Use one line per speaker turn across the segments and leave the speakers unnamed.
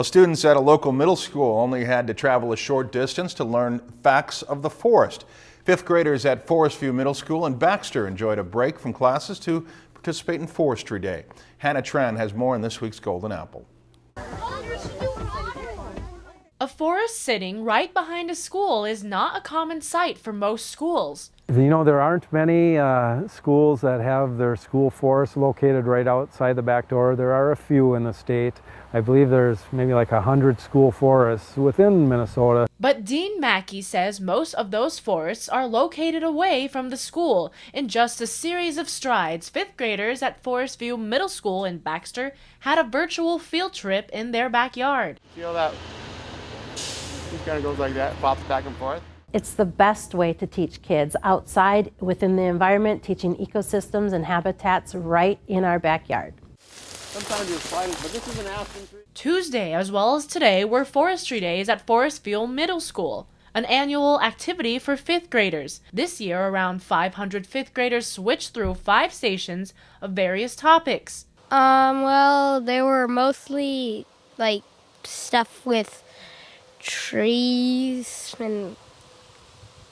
Students at a local middle school only had to travel a short distance to learn facts of the forest. Fifth graders at Forestview Middle School in Baxter enjoyed a break from classes to participate in Forestry Day. Tran has more in this week's Golden Apple.
A forest sitting right behind a school is not a common sight for most schools.
You know, there aren't many schools that have their school forest located right outside the back door. There are a few in the state. I believe there's maybe like 100 school forests within Minnesota.
But Dean Makey says most of those forests are located away from the school. In just a series of strides, fifth graders at Forestview Middle School in Baxter had a virtual field trip in their backyard.
Feel that? Just kind of goes like that, pops back and forth.
It's the best way to teach kids outside within the environment, teaching ecosystems and habitats right in our backyard.
Sometimes you're sliding, but this is an aspen tree.
Tuesday as well as today were Forestry Days at Forestview Middle School, an annual activity for fifth graders. This year, around 500 fifth graders switched through 5 stations of various topics.
Well, they were mostly like stuff with trees and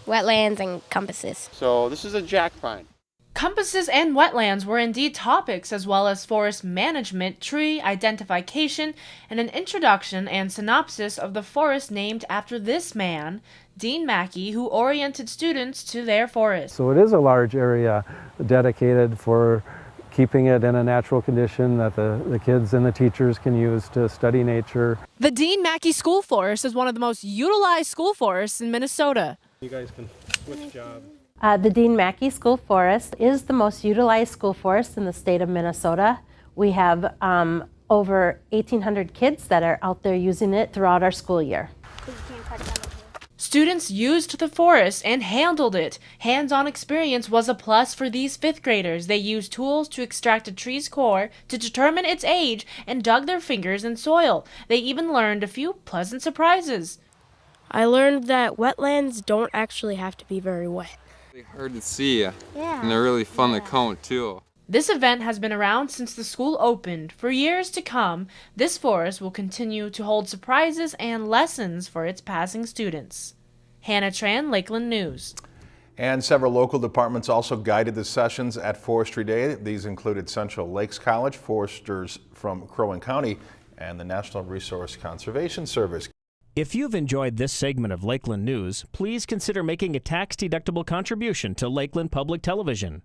wetlands and compasses.
So this is a jack pine.
Compasses and wetlands were indeed topics, as well as forest management, tree identification, and an introduction and synopsis of the forest named after this man, Dean Makey, who oriented students to their forest.
So it is a large area dedicated for keeping it in a natural condition that the kids and the teachers can use to study nature.
The Dean Makey School Forest is one of the most utilized school forests in Minnesota.
You guys can switch jobs.
The Dean Makey School Forest is the most utilized school forest in the state of Minnesota. We have over 1,800 kids that are out there using it throughout our school year.
Students used the forest and handled it. Hands-on experience was a plus for these fifth graders. They used tools to extract a tree's core to determine its age and dug their fingers in soil. They even learned a few pleasant surprises.
I learned that wetlands don't actually have to be very wet.
They're hard to see, and they're really fun to count too.
This event has been around since the school opened. For years to come, this forest will continue to hold surprises and lessons for its passing students. Tran, Lakeland News.
And several local departments also guided the sessions at Forestry Day. These included Central Lakes College, foresters from Crow Wing County, and the National Resource Conservation Service.
If you've enjoyed this segment of Lakeland News, please consider making a tax-deductible contribution to Lakeland Public Television.